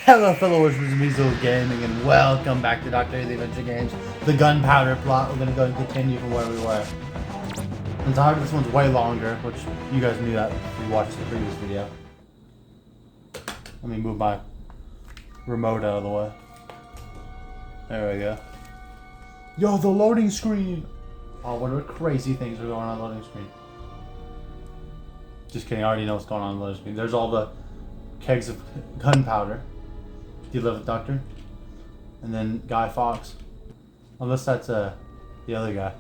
Hello fellow worshippers of Zuul Gaming and welcome back to Dr. The Adventure Games. The gunpowder plot, we're going to go and continue from where we were. And so this one's way longer, which you guys knew that if you watched the previous video. Let me move my remote out of the way. There we go. Yo, the loading screen! Oh, what are crazy things are going on the loading screen. Just kidding, I already know what's going on the loading screen. There's all the kegs of gunpowder. Do you live with Doctor? And then Guy Fawkes. Unless that's the other guy.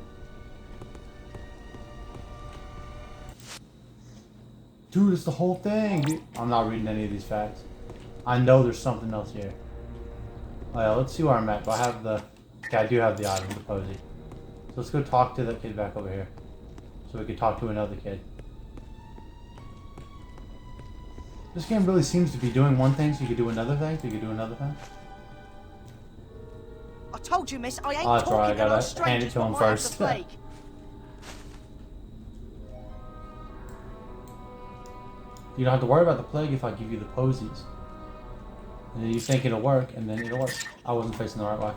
Dude, it's the whole thing. Dude. I'm not reading any of these facts. I know there's something else here. Oh yeah, let's see where I'm at. Do I have the... Okay, I do have the item, the posy. So let's go talk to that kid back over here. So we can talk to another kid. This game really seems to be doing one thing, so you could do another thing, so you could do another thing. I told you, miss, I ain't that's talking right, I to no gotta hand strangers it to him what might have first. the plague. You don't have to worry about the plague if I give you the posies. And then you think it'll work, and then it'll work. I wasn't facing the right way.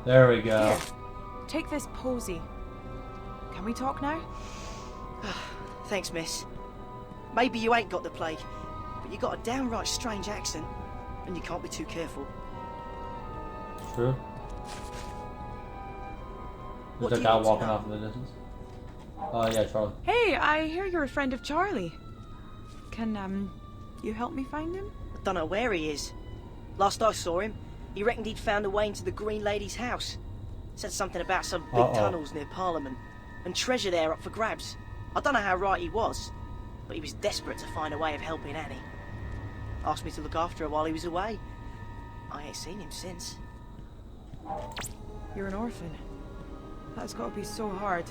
There we go. Here, take this posy. Can we talk now? Thanks, miss. Maybe you ain't got the plague, but you got a downright strange accent, and you can't be too careful. True. What There's do that guy you want to walking know? off in the distance. Yeah, Charlie. Hey, I hear you're a friend of Charlie. Can, you help me find him? I don't know where he is. Last I saw him, he reckoned he'd found a way into the Green Lady's house. Said something about some big tunnels near Parliament, and treasure there up for grabs. I don't know how right he was, but he was desperate to find a way of helping Annie. Asked me to look after her while he was away. I ain't seen him since. You're an orphan. That's got to be so hard.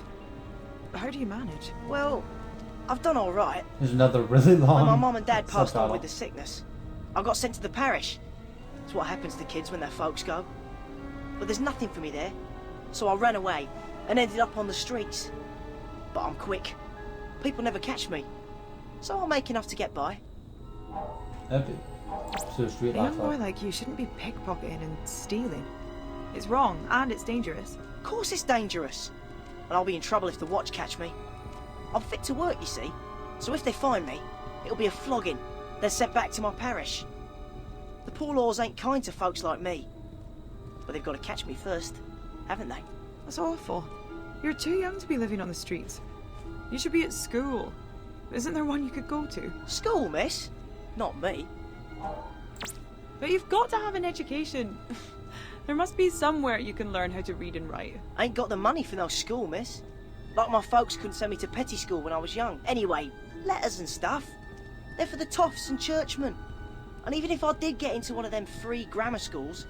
How do you manage? Well, I've done all right. There's another really long When my mum and dad passed on subtitle. with the sickness, I got sent to the parish. It's what happens to kids when their folks go. But there's nothing for me there, so I ran away and ended up on the streets. But I'm quick. People never catch me, so I'll make enough to get by. Epic. So street A young life. boy like you shouldn't be pickpocketing and stealing. It's wrong, and it's dangerous. Of course it's dangerous, and I'll be in trouble if the watch catch me. I'm fit to work, you see, so if they find me, it'll be a flogging, then sent back to my parish. The poor laws ain't kind to folks like me, but they've got to catch me first, haven't they? That's awful. You're too young to be living on the streets. You should be at school. Isn't there one you could go to? School, miss? Not me. But you've got to have an education. There must be somewhere you can learn how to read and write. Ain't got the money for no school, miss. Like my folks couldn't send me to petty school when I was young. Anyway, letters and stuff, they're for the toffs and churchmen. And even if I did get into one of them free grammar schools,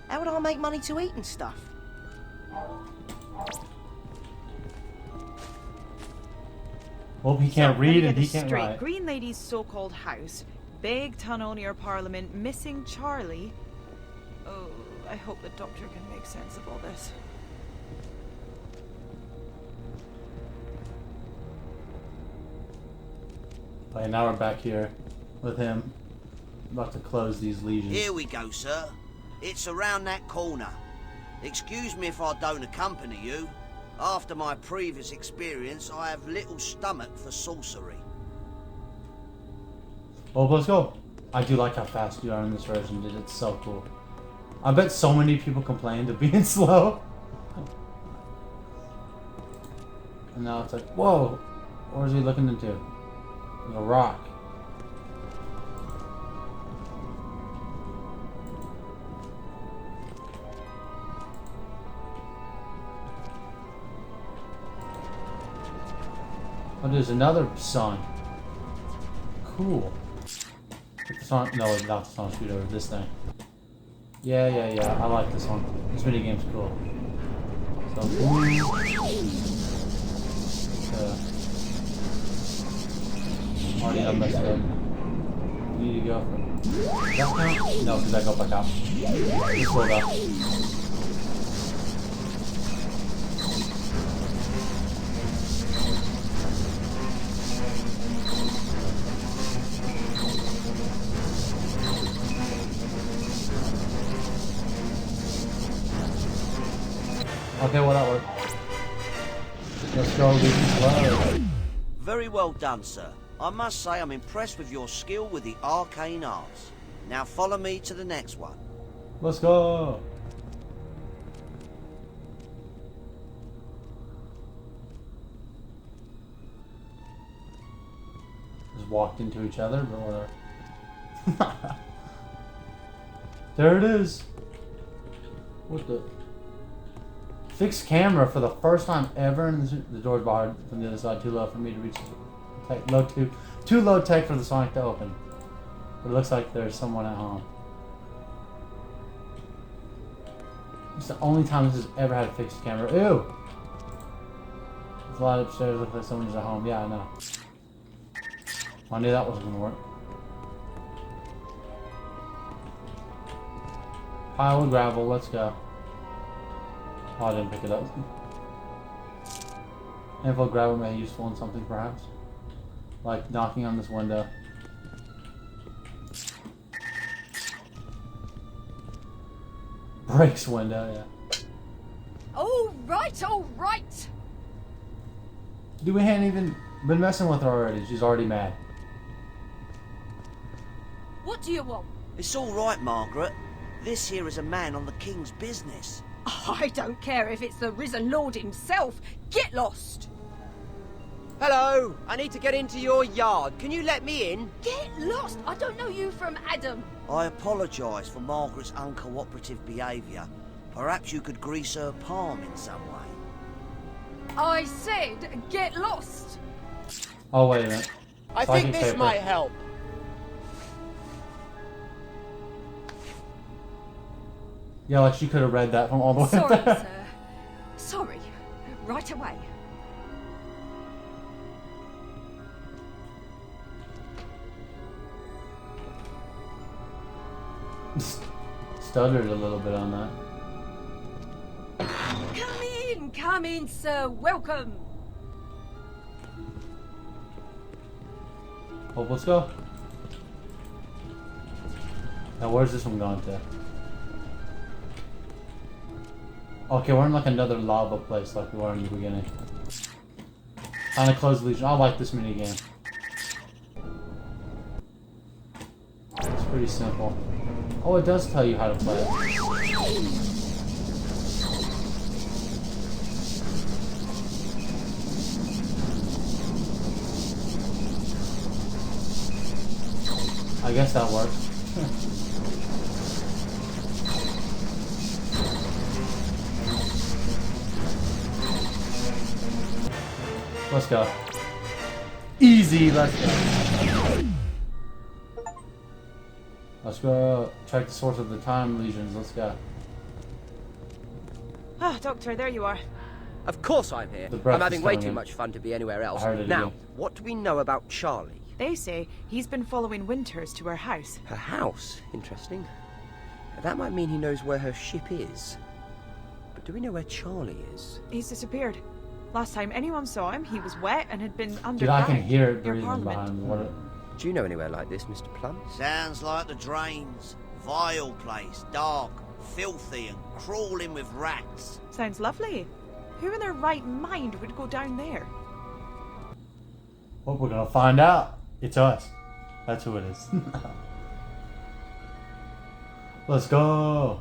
how would I make money to eat and stuff? Well, he can't So, let me read get and he this can't straight. write. Green Lady's so-called house, big tunnel near Parliament, missing Charlie. Oh, I hope the doctor can make sense of all this. Okay, now we're back here with him. About to close these lesions. Here we go, sir. It's around that corner. Excuse me if I don't accompany you. After my previous experience, I have little stomach for sorcery. Oh, let's go. I do like how fast you are in this version, dude. It's so cool. I bet so many people complained of being slow. And now it's like, whoa. What is he looking into? There's a rock. Oh, there's another sun. Cool. Get the sun. No, not the sun shoot over this thing. Yeah. I like this one. This minigame's cool. So, already done messed up. You need to go from. That count? No, because I go back out. Let's go though. Okay, well that worked. Let's go, Luke. Very well done, sir. I must say I'm impressed with your skill with the arcane arts. Now follow me to the next one. Let's go. Just walked into each other, but whatever. There it is. What the? Fixed camera for the first time ever, and the door's barred from the other side. Too low for me to reach. Too low tech for the Sonic to open. But it looks like there's someone at home. It's the only time this has ever had a fixed camera. Ew! There's a lot upstairs. Looks like someone's at home. Yeah, I know. I knew that wasn't gonna work. Pile of gravel. Let's go. Oh, I didn't pick it up. Handful of gravel may be useful in something, perhaps. Like knocking on this window. Breaks window, yeah. All right. Dude, we hadn't even been messing with her already. She's already mad. What do you want? It's all right, Margaret. This here is a man on the king's business. I don't care if it's the risen lord himself. Get lost. Hello, I need to get into your yard. Can you let me in? Get lost. I don't know you from Adam. I apologise for Margaret's uncooperative behaviour. Perhaps you could grease her palm in some way. I said get lost. Oh, wait a minute. I Psychic think this paper. might help. Yeah, like she could have read that from all the way Sorry, there. sir. Sorry. Right away. Stuttered a little bit on that. Come in, sir. Welcome. Oh, let's go. Now, where's this one going to? Okay, we're in like another lava place like we were in the beginning. On a closed legion. I like this mini game. It's pretty simple. Oh, it does tell you how to play it. I guess that works. Let's go. Easy, let's go. Let's go check the source of the time legions. Let's go. Ah, Doctor, there you are. Of course I'm here. The breath I'm having is way coming too in. much fun to be anywhere else. I heard it Now, again. what do we know about Charlie? They say he's been following Winters to her house. Her house? Interesting. That might mean he knows where her ship is. But do we know where Charlie is? He's disappeared. Last time anyone saw him, he was wet and had been Dude, underground. I can hear it near breathing Parliament. behind me. What? Do you know anywhere like this, Mr. Plum? Sounds like the drains. Vile place, dark, filthy and crawling with rats. Sounds lovely. Who in their right mind would go down there? Well, we're gonna find out. It's us. That's who it is. Let's go.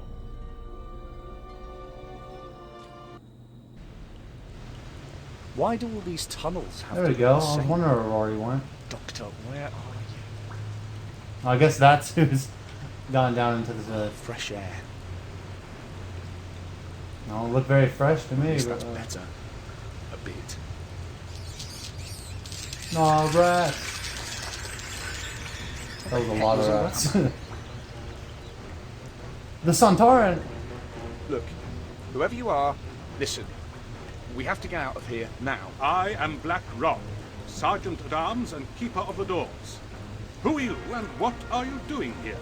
Why do all these tunnels have There to we be go. the I was same? wondering where Rory went. Doctor, where are you? I guess that's who's gone down into the. Fresh air. No, look very fresh to At me. least But, that's better. A bit. no, rats. That was a lot of rats. The Santoran. Look, whoever you are, listen. We have to get out of here now. I am Black Rob, Sergeant at Arms and Keeper of the Doors. Who are you and what are you doing here?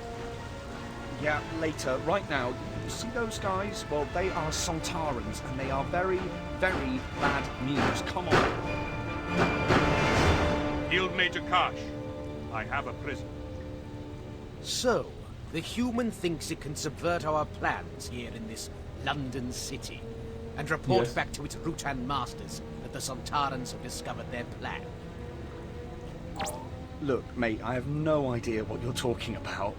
Yeah, later. Right now, you see those guys? Well, they are Santarans, and they are very, very bad news. Come on. Field Major Karsh. I have a prisoner. So, the human thinks it can subvert our plans here in this London city. and report Yes. back to its Rutan masters that the Sontarans have discovered their plan. Look, mate, I have no idea what you're talking about.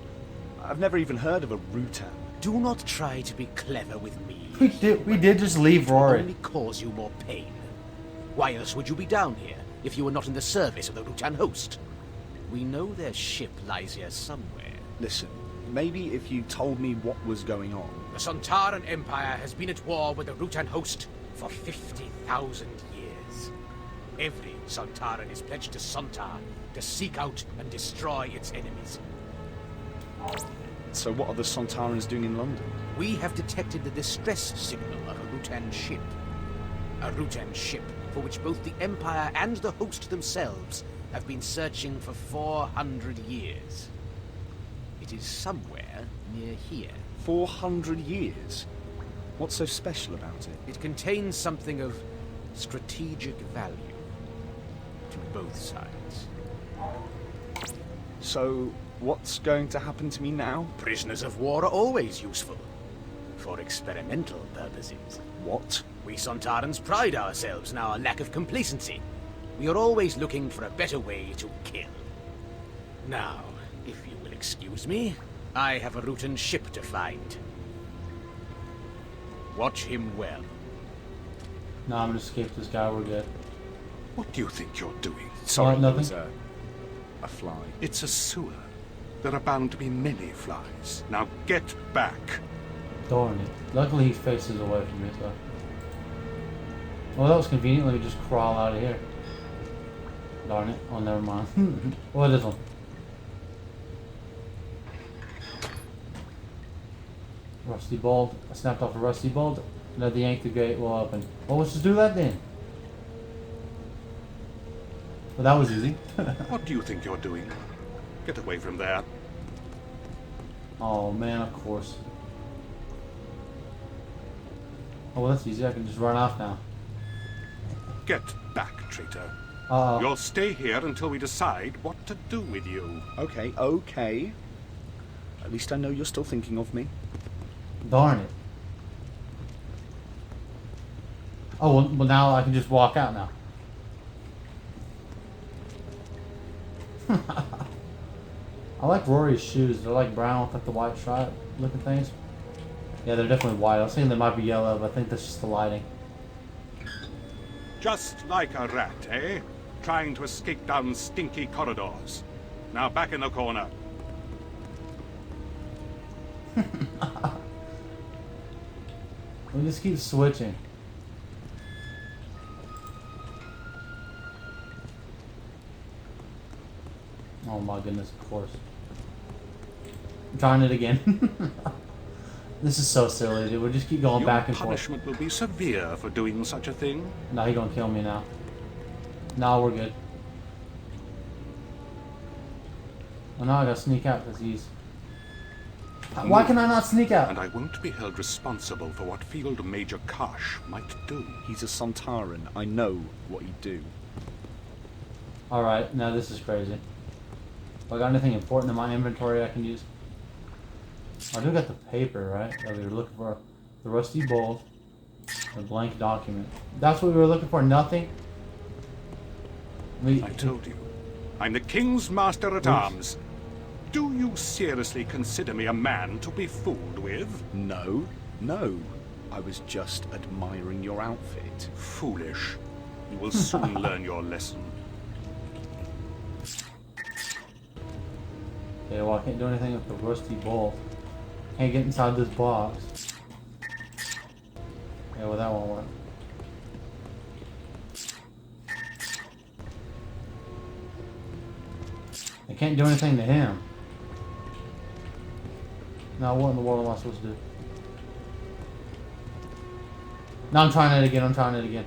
I've never even heard of a Rutan. Do not try to be clever with me. We did just leave It will Rory. only cause you more pain. Why else would you be down here if you were not in the service of the Rutan host? We know their ship lies here somewhere. Listen, maybe if you told me what was going on. The Sontaran Empire has been at war with the Rutan host for 50,000 years. Every Sontaran is pledged to Sontar to seek out and destroy its enemies. So what are the Sontarans doing in London? We have detected the distress signal of a Rutan ship. A Rutan ship for which both the Empire and the host themselves have been searching for 400 years. It is somewhere near here. 400 years? What's so special about it? It contains something of strategic value to both sides. So, what's going to happen to me now? Prisoners of war are always useful. For experimental purposes. What? We Sontarans pride ourselves in our lack of complacency. We are always looking for a better way to kill. Now, if you will excuse me, I have a Rutan ship to find. Watch him well. No, I'm gonna escape this guy. We're good. What do you think you're doing? Sorry, nothing. there was a fly. It's a sewer. There are bound to be many flies. Now get back. Darn it. Luckily he faces away from me, so. Well, that was convenient. Let me just crawl out of here. Darn it. Oh, never mind. What is one? Rusty bolt. I snapped off a rusty bolt. Let the yank the gate will open. Well, let's just do that then. Well, that was easy. What do you think you're doing? Get away from there. Oh man, of course. Oh, well, that's easy. I can just run off now. Get back, traitor. Uh-oh. You'll stay here until we decide what to do with you. Okay, okay. At least I know you're still thinking of me. Darn it. Oh, well now I can just walk out now. I like Rory's shoes. They're like brown with like the white stripe looking things. Yeah, they're definitely white. I was thinking they might be yellow, but I think that's just the lighting. Just like a rat, eh? Trying to escape down stinky corridors. Now back in the corner. We just keep switching. Oh my goodness, of course. I'm trying it again. This is so silly, dude. We'll just keep going Your back and forth. punishment will be severe for doing such a thing. No, he gonna kill me now. No, we're good. Oh no, I gotta sneak out because he's... Why can I not sneak out? And I won't be held responsible for what Field Major Kosh might do. He's a Sontaran. I know what he'd do. Alright, now this is crazy. I got anything important in my inventory I can use? I do got the paper, right? That we were looking for. The rusty bowl. The blank document. That's what we were looking for, nothing? I told you. I'm the King's Master-at-Arms. Do you seriously consider me a man to be fooled with? No, no. I was just admiring your outfit. Foolish. You will soon learn your lesson. Okay, well I can't do anything with the rusty bowl. Can't get inside this box. Yeah, well that won't work. I can't do anything to him. Now what in the world am I supposed to do? Now I'm trying it again.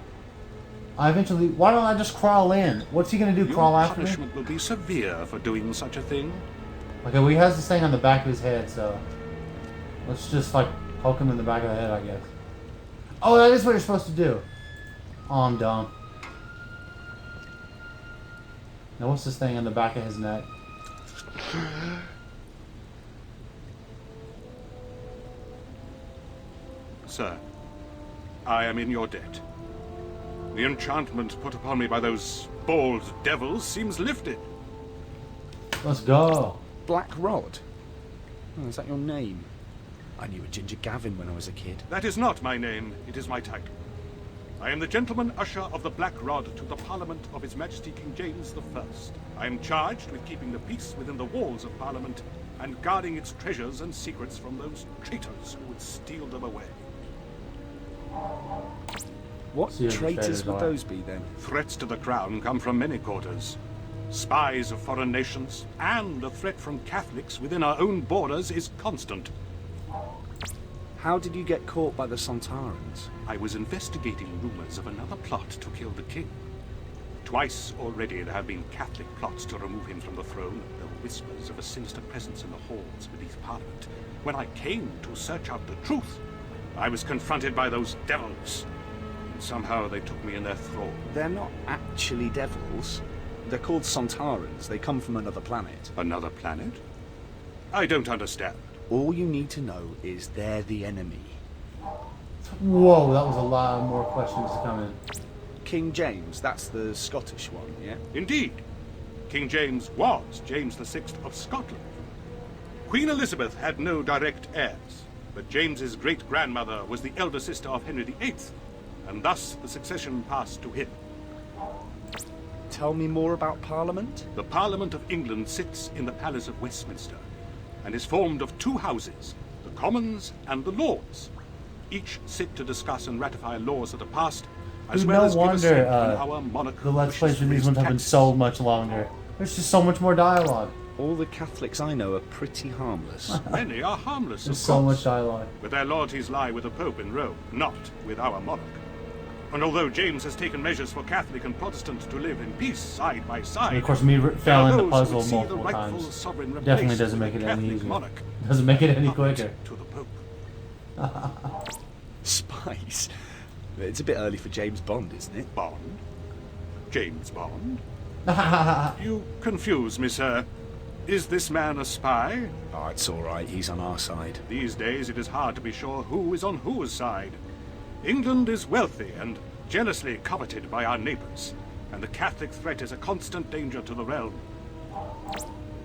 I eventually... Why don't I just crawl in? What's he gonna do, crawl Your after me? punishment will be severe for doing such a thing. Okay, well he has this thing on the back of his head, so... Let's just, like, poke him in the back of the head, I guess. Oh, that is what you're supposed to do. Oh, I'm dumb. Now what's this thing on the back of his neck? Sir, I am in your debt. The enchantment put upon me by those bald devils seems lifted. Let's go. Black Rod? Oh, is that your name? I knew a Ginger Gavin when I was a kid. That is not my name, it is my title. I am the Gentleman Usher of the Black Rod to the Parliament of His Majesty King James I. I am charged with keeping the peace within the walls of Parliament and guarding its treasures and secrets from those traitors who would steal them away. What See who the traitors traitors would are. those be then? Threats to the crown come from many quarters. Spies of foreign nations, and the threat from Catholics within our own borders is constant. How did you get caught by the Sontarans? I was investigating rumors of another plot to kill the king. Twice already there have been Catholic plots to remove him from the throne. There were whispers of a sinister presence in the halls beneath Parliament. When I came to search out the truth, I was confronted by those devils. And somehow they took me in their thrall. They're not actually devils. They're called Sontarans. They come from another planet. Another planet? I don't understand. All you need to know is they're the enemy. Whoa, that was a lot more questions to come in. King James, that's the Scottish one, yeah? Indeed, King James was James VI of Scotland. Queen Elizabeth had no direct heirs, but James's great-grandmother was the elder sister of Henry VIII, and thus the succession passed to him. Tell me more about Parliament? The Parliament of England sits in the Palace of Westminster, and is formed of two houses, the Commons and the Lords. Each sit to discuss and ratify laws that are passed, as Dude, well no as give wonder assent when our monarch the Let's wishes Plays to for these raise ones have been taxes. so much longer. There's just so much more dialogue. All the Catholics I know are pretty harmless. Many are harmless, There's of so course, much dialogue. but their loyalties lie with the Pope in Rome, not with our monarch. And although James has taken measures for Catholic and Protestant to live in peace side by side, And of course, me there are failing the those who puzzle would see the multiple rightful times sovereign definitely replaced doesn't with make it a any Catholic easier. monarch, Doesn't make it any not quicker. to the Pope. Spies? It's a bit early for James Bond, isn't it? Bond? James Bond? You confuse me, sir. Is this man a spy? Oh, it's all right. He's on our side. These days it is hard to be sure who is on whose side. England is wealthy and jealously coveted by our neighbors, and the Catholic threat is a constant danger to the realm.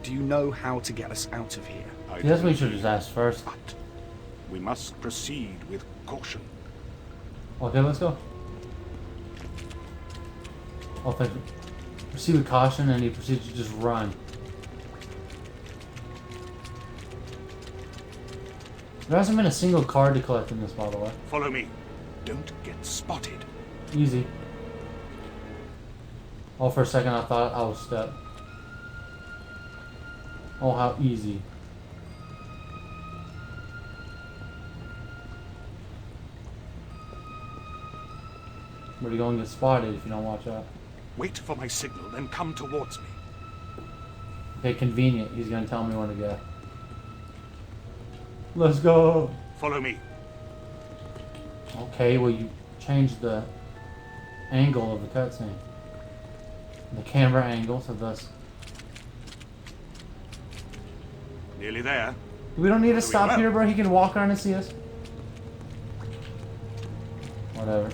Do you know how to get us out of here? I That's what you do should just ask first. But we must proceed with caution. Okay, let's go. Oh, thank you. Proceed with caution, and you proceed to just run. There hasn't been a single card to collect in this, by the way. Follow me. Don't get spotted. Easy. Oh, for a second I thought I was stuck. Oh, how easy. But you're gonna get spotted if you don't watch out. Wait for my signal, then come towards me. Okay, convenient. He's gonna tell me when to go. Let's go. Follow me. Okay, well you changed the angle of the cutscene. The camera angle, so thus Nearly there. we don't need to Very stop well. here, bro. He can walk around and see us. Whatever.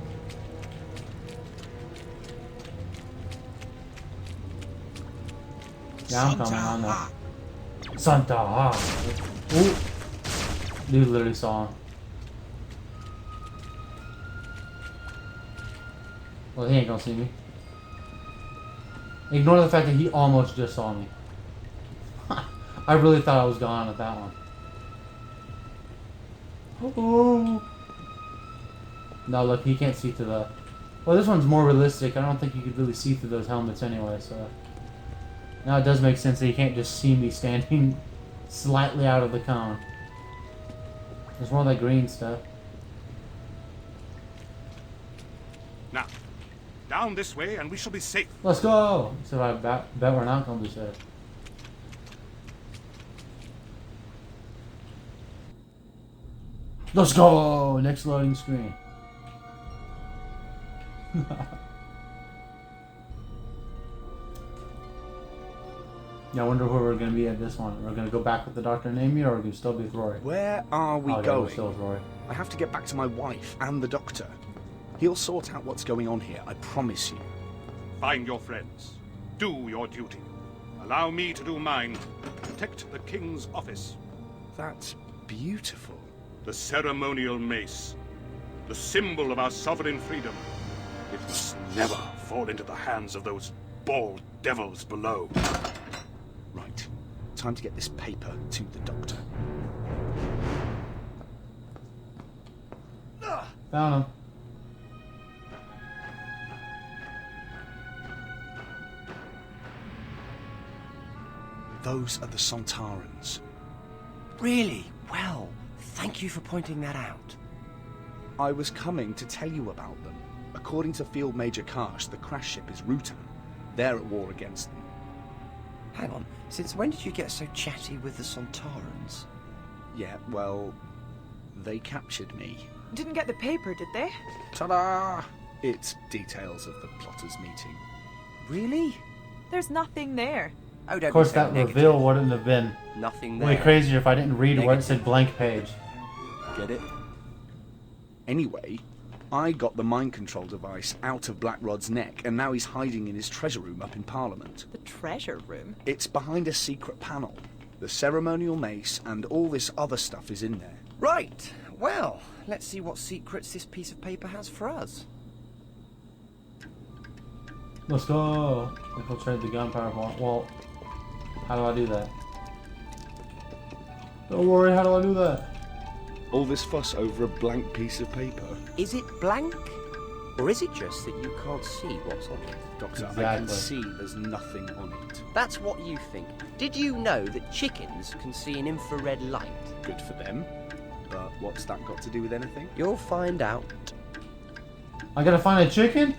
Yeah, I'm coming on now. Santa. Ooh. Dude literally saw him. Well, he ain't gonna see me. Ignore the fact that he almost just saw me. I really thought I was gone at that one. Oh. No, look, he can't see through the... Well, this one's more realistic. I don't think you could really see through those helmets anyway, so... Now it does make sense that he can't just see me standing slightly out of the cone. There's more of that green stuff. Now, down this way and we shall be safe. Let's go! So I bet we're not going to be safe. Let's go! Next loading screen. Yeah, I wonder where we're going to be at this one. We're going to go back with the Doctor and Amy, or we're going to still be with Rory? Where are we Oh, yeah, we're going? still with Rory. I have to get back to my wife and the doctor. He'll sort out what's going on here, I promise you. Find your friends. Do your duty. Allow me to do mine. Protect the king's office. That's beautiful. The ceremonial mace. The symbol of our sovereign freedom. It must never fall into the hands of those bald devils below. Right. Time to get this paper to the doctor. Found him. Those are the Sontarans. Really? Well, thank you for pointing that out. I was coming to tell you about them. According to Field Major Karsh, the crash ship is Rutan. They're at war against them. Hang on, since when did you get so chatty with the Sontarans? Yeah, well, they captured me. Didn't get the paper, did they? Ta-da! It's details of the plotters' meeting. Really? There's nothing there. Oh, don't Of course, be so that negative. reveal wouldn't have been Nothing there. way crazier if I didn't read where it said blank page. Get it? Anyway, I got the mind control device out of Blackrod's neck, and now he's hiding in his treasure room up in Parliament. The treasure room? It's behind a secret panel. The ceremonial mace and all this other stuff is in there. Right. Well, let's see what secrets this piece of paper has for us. Let's go. Infiltrate the gunpowder plant. Well, how do I do that? Don't worry, how do I do that? All this fuss over a blank piece of paper. Is it blank? Or is it just that you can't see what's on it? Doctor, I can Exactly. see there's nothing on it. That's what you think. Did you know that chickens can see an infrared light? Good for them. But what's that got to do with anything? You'll find out. I gotta find a chicken?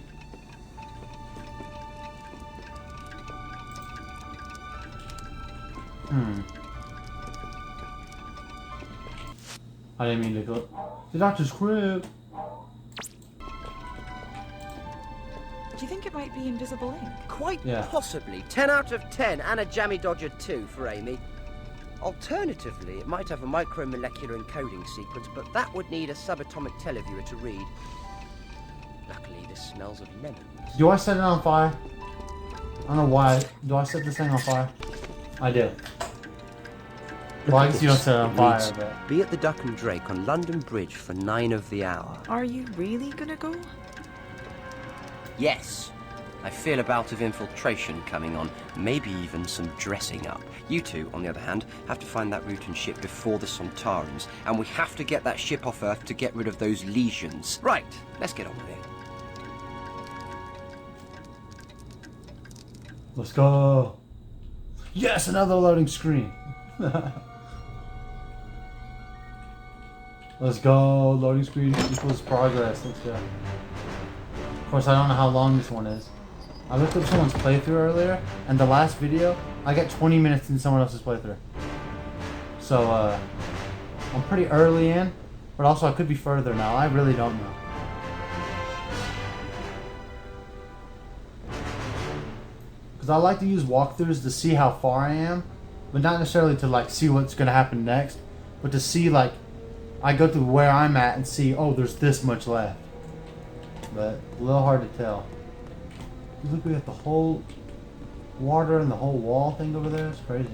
I didn't mean to go. The doctor's crib. Do you think it might be invisible ink? Quite Yeah. possibly. 10 out of 10 and a jammy dodger too for Amy. Alternatively, it might have a micromolecular encoding sequence, but that would need a subatomic televiewer to read. Luckily, this smells of lemons. Do I set it on fire? I don't know why. Do I set this thing on fire? I do. Well, I guess you don't set it on fire, Reads, but... Be at the Duck and Drake on London Bridge for 9 of the hour. Are you really gonna go? Yes. I feel a bout of infiltration coming on, maybe even some dressing up. You two, on the other hand, have to find that Rutan ship before the Sontarans, and we have to get that ship off Earth to get rid of those lesions. Right, let's get on with it. Let's go. Yes, another loading screen. Let's go. Loading screen equals progress. Let's go. Of course, I don't know how long this one is. I looked up someone's playthrough earlier, and the last video, I got 20 minutes in someone else's playthrough. So, I'm pretty early in, but also I could be further now. I really don't know. Because I like to use walkthroughs to see how far I am, but not necessarily to like see what's going to happen next, but to see like, I go through where I'm at and see, oh, there's this much left. But a little hard to tell. Look, we got the whole water and the whole wall thing over there. It's crazy.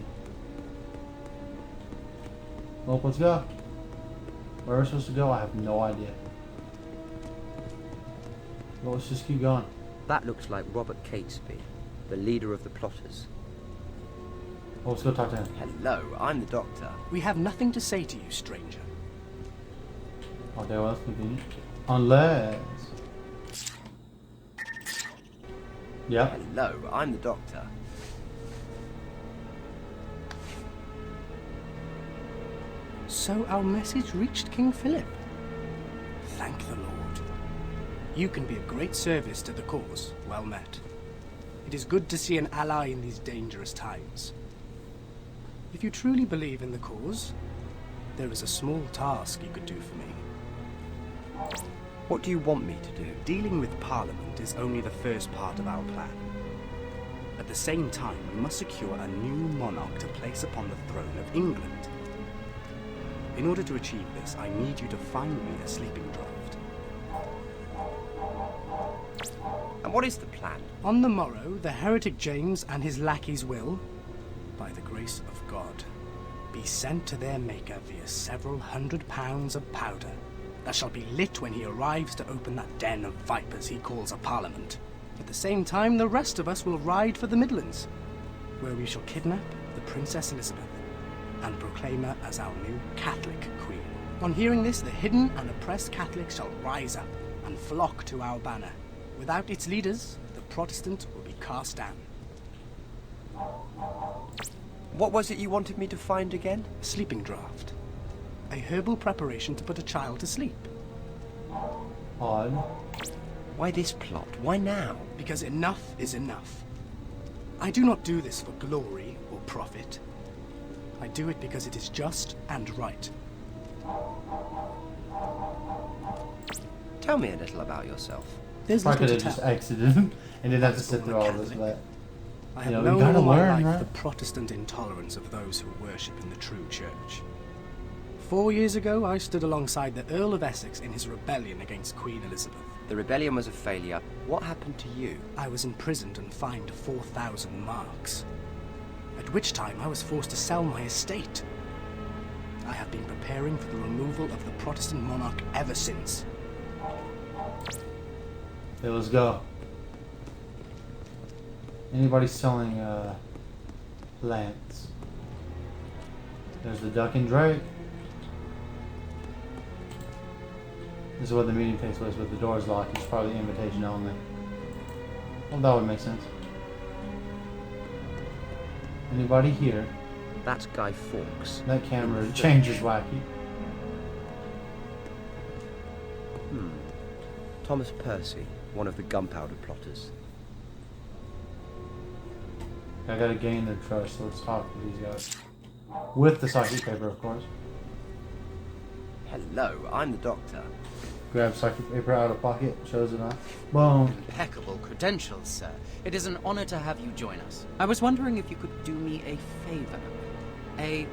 Well, let's go. Where we're supposed to go, I have no idea. Well, let's just keep going. That looks like Robert Catesby, the leader of the plotters. Well, let's go talk to him. Hello, I'm the doctor. We have nothing to say to you, stranger. Okay, well, that's convenient. Unless... Yep. Hello, I'm the doctor. So our message reached King Philip. Thank the Lord. You can be of great service to the cause. Well met. It is good to see an ally in these dangerous times. If you truly believe in the cause, there is a small task you could do for me. What do you want me to do? Dealing with Parliament is only the first part of our plan. At the same time, we must secure a new monarch to place upon the throne of England. In order to achieve this, I need you to find me a sleeping draught. What is the plan? On the morrow, the heretic James and his lackeys will, by the grace of God, be sent to their maker via several £100 of powder that shall be lit when he arrives to open that den of vipers he calls a parliament. At the same time, the rest of us will ride for the Midlands, where we shall kidnap the Princess Elizabeth and proclaim her as our new Catholic queen. On hearing this, the hidden and oppressed Catholics shall rise up and flock to our banner. Without its leaders, the Protestant will be cast down. What was it you wanted me to find again? A sleeping draught. A herbal preparation to put a child to sleep. Odd. Why this plot? Why now? Because enough is enough. I do not do this for glory or profit. I do it because it is just and right. Tell me a little about yourself. There's I little could to have just tell. exited him and didn't have to was sit born through a all this, Catholic. but I you have know, we known gotta all my learn, life right? the Protestant intolerance of those who worship in the true church. 4 years ago, I stood alongside the Earl of Essex in his rebellion against Queen Elizabeth. The rebellion was a failure. What happened to you? I was imprisoned and fined 4,000 marks, at which time I was forced to sell my estate. I have been preparing for the removal of the Protestant monarch ever since. Okay, let's go. Anybody selling plants? There's the Duck and Drake. This is where the meeting takes place, but the door's locked. It's probably invitation only. Well, that would make sense. Anybody here? That's Guy Fawkes. That camera changes wacky. Thomas Percy, one of the gunpowder plotters. I gotta gain their trust, so let's talk to these guys. With the psychic paper, of course. Hello, I'm the Doctor. Grab psychic paper out of pocket, shows it off. Boom. Impeccable credentials, sir. It is an honor to have you join us. I was wondering if you could do me a favor. A,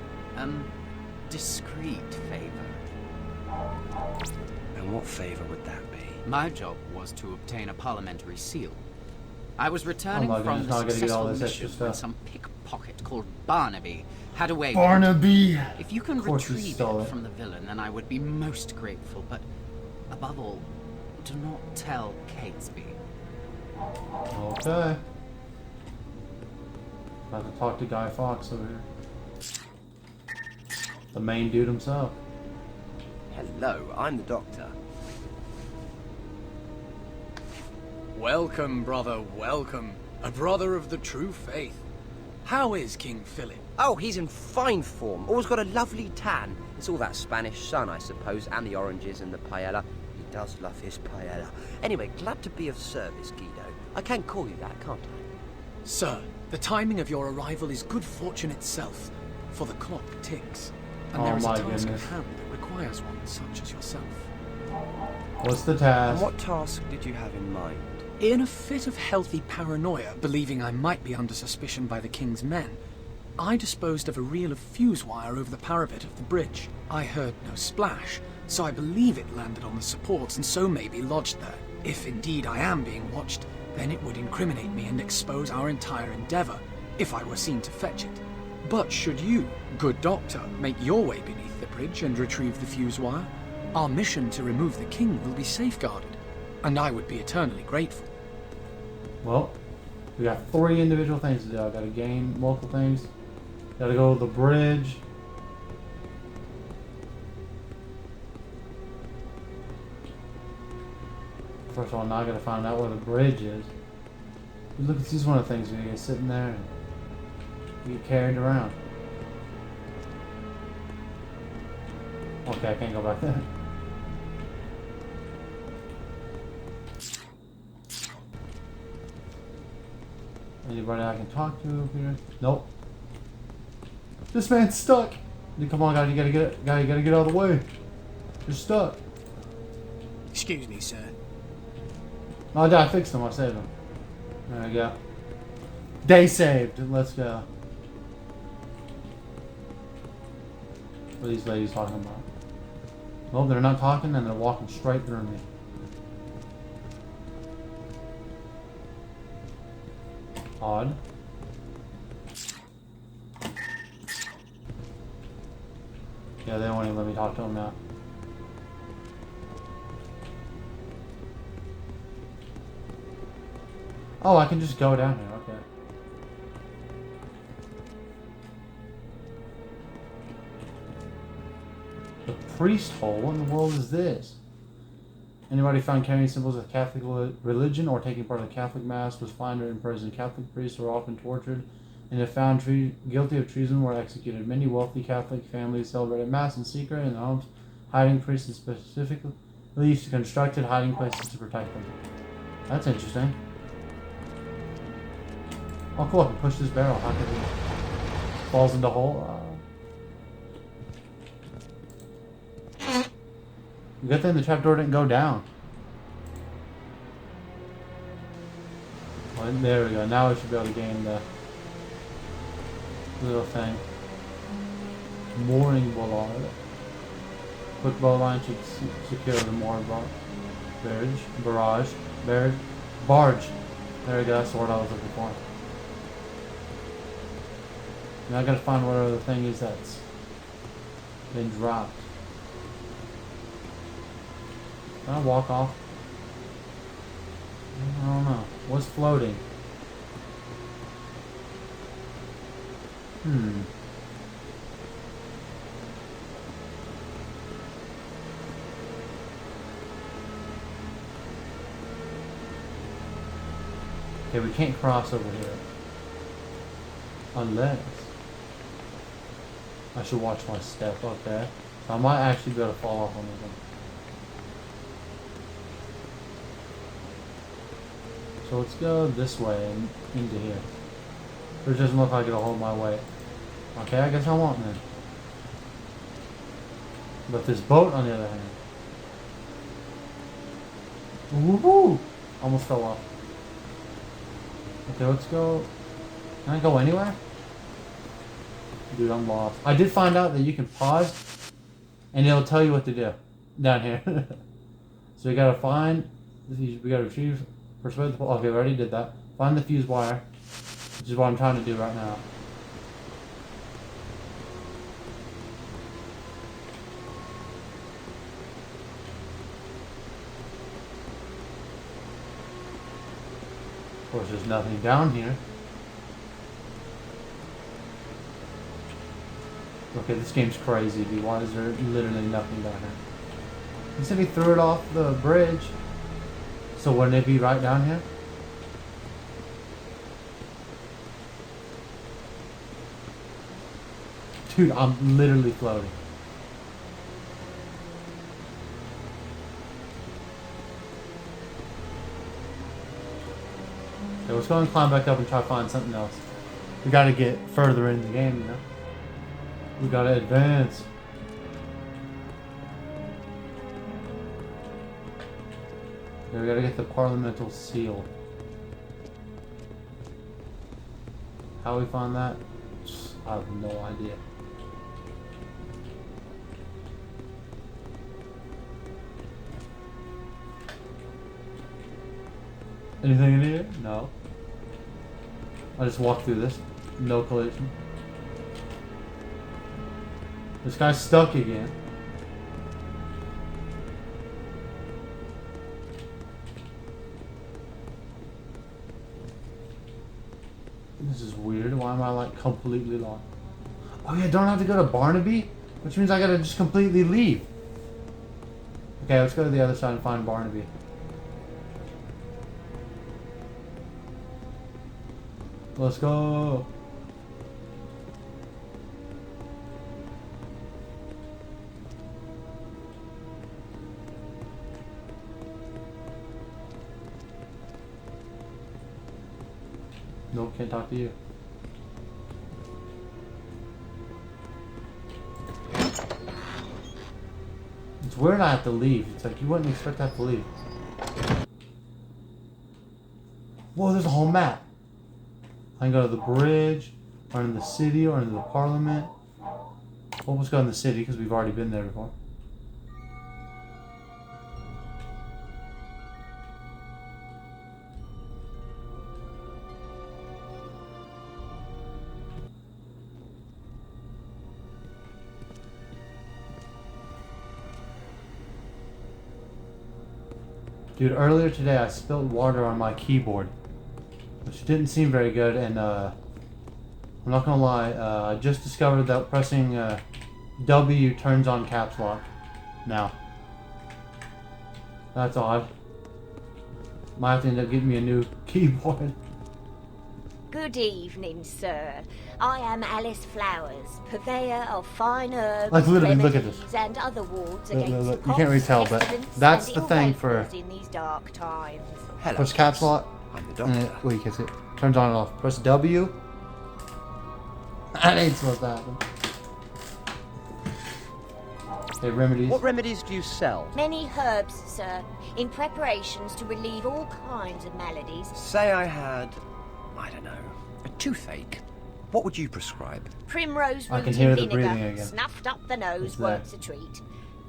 discreet favor. And what favour would that be? My job was to obtain a parliamentary seal. I was returning my from goodness, the now I gotta get all successful this extra mission when stuff. some pickpocket called Barnaby had a way. Barnaby! If you can Of course he retrieve stole it it. from the villain, then I would be most grateful. But above all, do not tell Catesby. Okay. About to talk to Guy Fawkes over here. The main dude himself. Hello, I'm the Doctor. Welcome, brother, welcome. A brother of the true faith. How is King Philip? Oh, he's in fine form. Always got a lovely tan. It's all that Spanish sun, I suppose, and the oranges and the paella. He does love his paella. Anyway, glad to be of service, Guido. I can call you that, can't I? Sir, the timing of your arrival is good fortune itself, for the clock ticks, and there is a my task goodness. at hand that requires one such as yourself. What's the And task? what task did you have in mind? In a fit of healthy paranoia, believing I might be under suspicion by the king's men, I disposed of a reel of fuse wire over the parapet of the bridge. I heard no splash, so I believe it landed on the supports and so may be lodged there. If indeed I am being watched, then it would incriminate me and expose our entire endeavour, if I were seen to fetch it. But should you, good doctor, make your way beneath the bridge and retrieve the fuse wire, our mission to remove the king will be safeguarded, and I would be eternally grateful. Well, we got 3 individual things to do. I gotta gain multiple things. Gotta go to the bridge. First of all, now I gotta find out where the bridge is. Look, this is one of the things where you get sitting there and you get carried around. Okay, I can't go back there. Anybody I can talk to over here? Nope. This man's stuck. Come on, guy, you gotta get out of the way. You're stuck. Excuse me, sir. Oh, I fixed him. I saved him. There we go. Day saved. Let's go. What are these ladies talking about? Well, they're not talking and they're walking straight through me. Odd. Yeah, they won't even let me talk to him now. Oh, I can just go down here, okay. The priest hole? What in the world is this? Anybody found carrying symbols of Catholic religion or taking part in the Catholic Mass was fined or imprisoned. Catholic priests were often tortured and if found guilty of treason were executed. Many wealthy Catholic families celebrated Mass in secret in their homes. Hiding priests specifically constructed hiding places to protect them. That's interesting. Oh cool, I can push this barrel. How can it falls into a hole? Good thing the trapdoor didn't go down. Well, there we go. Now we should be able to gain the little thing. Mooring bollard. Quick bow line should secure the mooring barrage. Barge. There we go. That's what I was looking for. Now I gotta find whatever the thing is that's been dropped. Can I walk off? I don't know. What's floating? Okay, we can't cross over here. Unless... I should watch my step, okay. So I might actually be able to fall off on this one. So let's go this way and into here. It doesn't look like it'll hold my weight. Okay, I guess I won't then. But this boat on the other hand. Woohoo! Almost fell off. Okay, let's go. Can I go anywhere? Dude, I'm lost. I did find out that you can pause and it'll tell you what to do down here. So we gotta find, we gotta retrieve, persuade the pole. Okay, we already did that. Find the fuse wire, which is what I'm trying to do right now. Of course, there's nothing down here. Okay, this game's crazy, dude. Why is there literally nothing down here? He said he threw it off the bridge. So wouldn't it be right down here? Dude, I'm literally floating. Okay, let's go and climb back up and try to find something else. We gotta get further in the game, you know? We gotta advance. Okay, we gotta get the parliamental seal. How we find that? I have no idea. Anything in here? No. I just walked through this. No collision. This guy's stuck again. This is weird. Why am I like completely lost? Oh yeah, don't I have to go to Barnaby? Which means I gotta just completely leave. Okay, let's go to the other side and find Barnaby. Let's go. Nope, can't talk to you. It's weird I have to leave. It's like you wouldn't expect to have to leave. Whoa, there's a whole map. I can go to the bridge, or into the city, or into the parliament. Well, let's go in the city because we've already been there before. Dude, earlier today I spilled water on my keyboard, which didn't seem very good, and I'm not gonna lie, I just discovered that pressing W turns on caps lock now. That's odd. Might have to end up getting me a new keyboard. Good evening, sir. I am Alice Flowers, purveyor of fine herbs, Like, literally, look at this. remedies, and other wards Look, against look. You can't really tell, but pestilence that's and the ill thing for- vapors in these dark times. Hello. Press caps lock. I'm the And doctor. wait, you can see it. Turns on and off. Press W. That ain't supposed to happen. Okay, remedies. What remedies do you sell? Many herbs, sir, in preparations to relieve all kinds of maladies. Say I had, I don't know, a toothache. What would you prescribe? Primrose I root can hear and the breathing vinegar, again. snuffed up the nose, It's there. works a treat.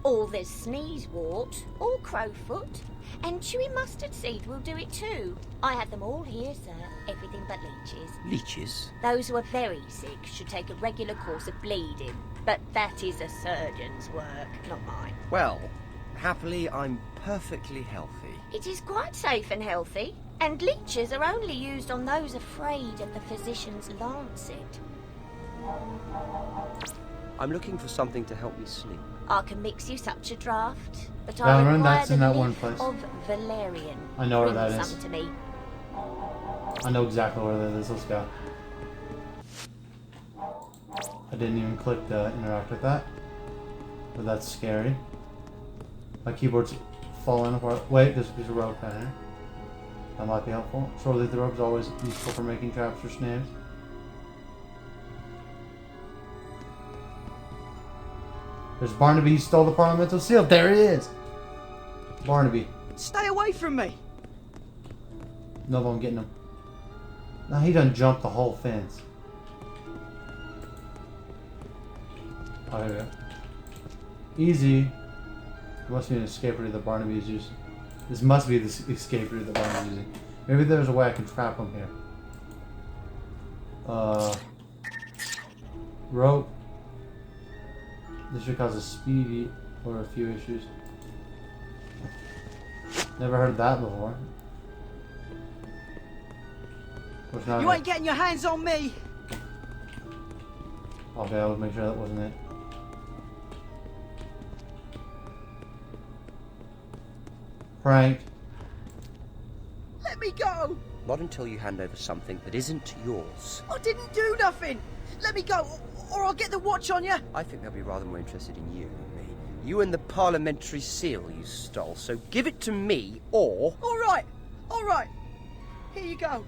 All the sneeze wart, all crowfoot, and chewy mustard seed will do it too. I have them all here, sir, everything but leeches. Leeches? Those who are very sick should take a regular course of bleeding, but that is a surgeon's work, not mine. Well, happily, I'm perfectly healthy. It is quite safe and healthy, and leeches are only used on those afraid of the physician's lancet. I'm looking for something to help me sleep. I can mix you such a draught, but I Valorant, require that's the in that leaf one place. of valerian. I know where Bring that is. some to me. I know exactly where that is. Let's go. I didn't even click to interact with that. But that's scary. My keyboard's falling apart. Wait, there's a piece of rope down here. That might be helpful. Surely the rope is always useful for making traps for snares. There's Barnaby. He stole the Parliamental Seal. There it is. Barnaby. Stay away from me! No, I'm getting him. No, he done jumped the whole fence. Oh, here we go. Easy. There must be an escape route that Barnaby is using. This must be the escape route that Barnaby is using. Maybe there's a way I can trap him here. Rope. This should cause a speedy or a few issues. Never heard that before. You ain't getting your hands on me! Okay, I would make sure that wasn't it. Pranked. Let me go! Not until you hand over something that isn't yours. I didn't do nothing! Let me go, or I'll get the watch on you! I think they'll be rather more interested in you than me. You and the parliamentary seal you stole, so give it to me, or... Alright! Alright! Here you go.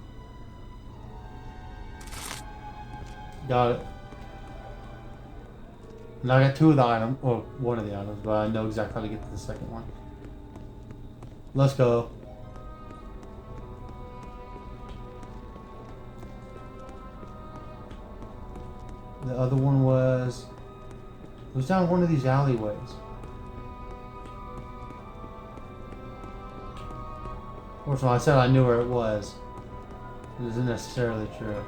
Got it. Now I got two of the items, or one of the items, but I know exactly how to get to the second one. Let's go. The other one was... It was down one of these alleyways. Fortunately, I said I knew where it was. It isn't necessarily true.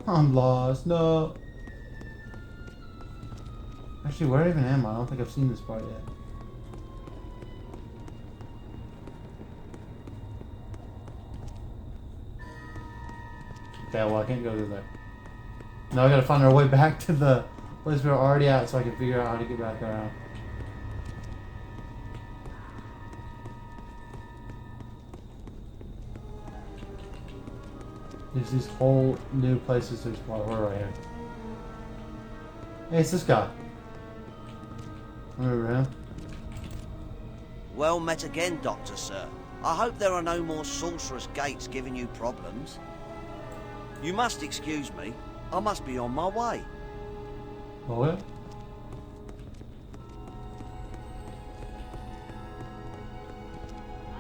I'm lost. No. Actually, where even am I? I don't think I've seen this part yet. Okay, well, I can't go through there. Now I gotta find our way back to the place we were already at so I can figure out how to get back around. There's these whole new places to explore. We're right here. Hey, it's this guy. Remember him? Well met again, Doctor, sir. I hope there are no more sorcerous gates giving you problems. You must excuse me. I must be on my way. Oh, yeah?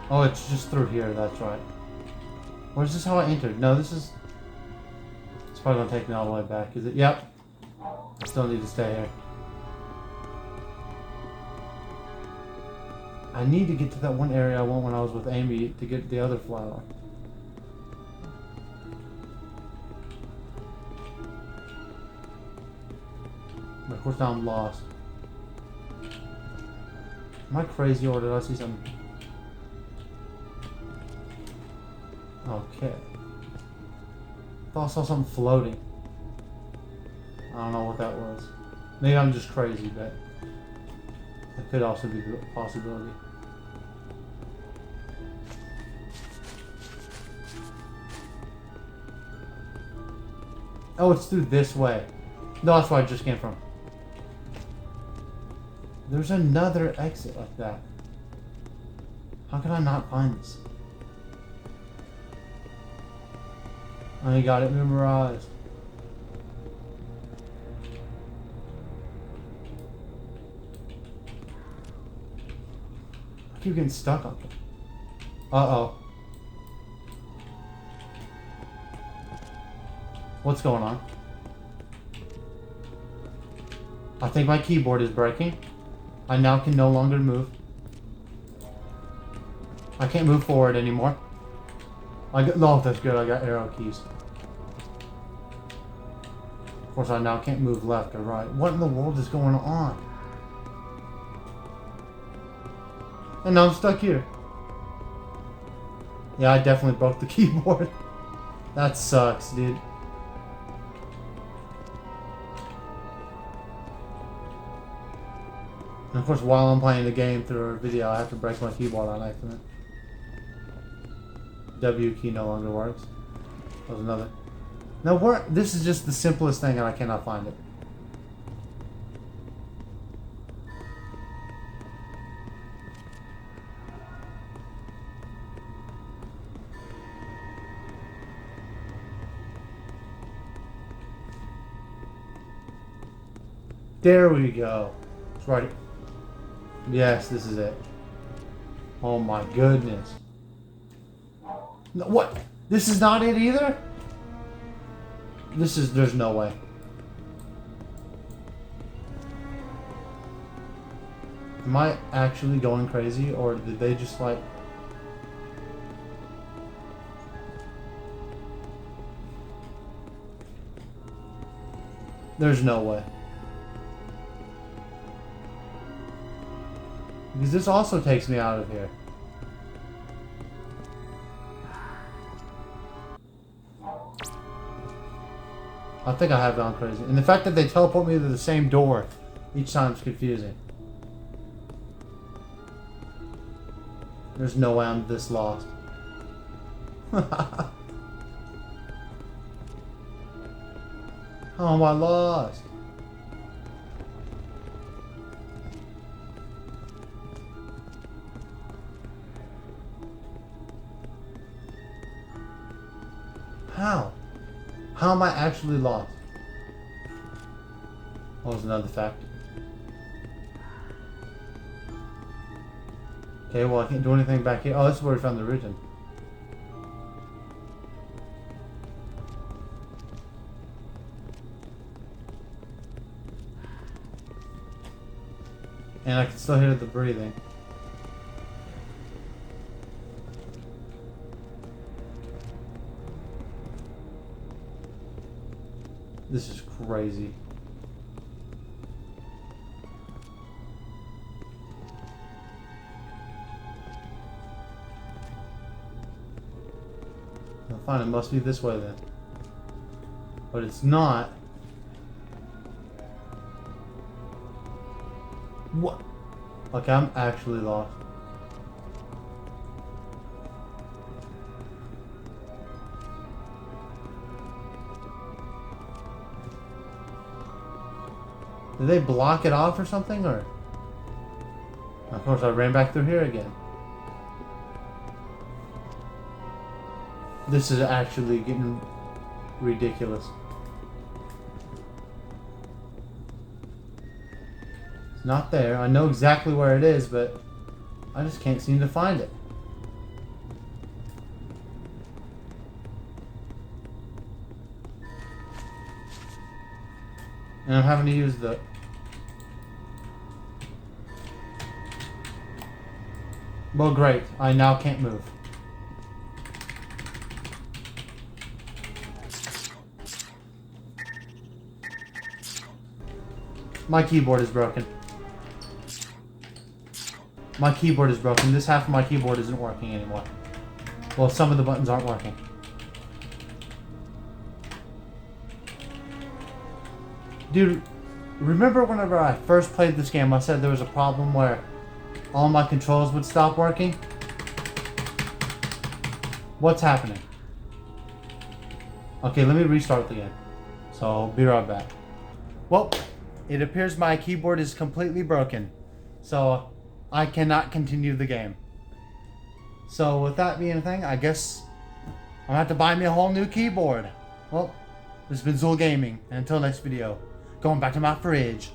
Oh, it's just through here, that's right. Or is this how I entered? No, this is... It's probably gonna take me all the way back, is it? Yep. I still need to stay here. I need to get to that one area I went when I was with Amy to get the other flower. But of course now I'm lost. Am I crazy or did I see something? Okay. I thought I saw something floating. I don't know what that was. Maybe I'm just crazy, but that could also be a possibility. Oh, it's through this way. No, that's where I just came from. There's another exit like that. How can I not find this? I got it memorized. I keep getting stuck on it. Uh-oh. What's going on? I think my keyboard is breaking. I now can no longer move. I can't move forward anymore. No, that's good. I got arrow keys. Of course, I now can't move left or right. What in the world is going on? And now I'm stuck here. Yeah, I definitely broke the keyboard. That sucks, dude. And of course, while I'm playing the game through a video, I have to break my keyboard on accident. W key no longer works. That was another. Now, this is just the simplest thing and I cannot find it. There we go. It's right. Yes, this is it. Oh my goodness. No, what? This is not it either? There's no way. Am I actually going crazy or did they just like... There's no way. Because this also takes me out of here. I think I have gone crazy. And the fact that they teleport me to the same door each time is confusing. There's no way I'm this lost. How am I lost? How? How am I actually lost? What was another fact? Okay, well I can't do anything back here. Oh, this is where we found the region. And I can still hear the breathing. This is crazy. Well, fine, it must be this way then. But it's not. What? Okay, I'm actually lost. Did they block it off or something, or? Of course, I ran back through here again. This is actually getting ridiculous. It's not there. I know exactly where it is, but I just can't seem to find it. And I'm having to use the... Well, great. I now can't move. My keyboard is broken. My keyboard is broken. This half of my keyboard isn't working anymore. Well, some of the buttons aren't working. Dude, remember whenever I first played this game, I said there was a problem where all my controls would stop working? What's happening? Okay, let me restart the game. So, I'll be right back. Well, it appears my keyboard is completely broken. So, I cannot continue the game. So, with that being a thing, I guess I'm gonna have to buy me a whole new keyboard. Well, this has been Zuul Gaming, and until next video, going back to my fridge.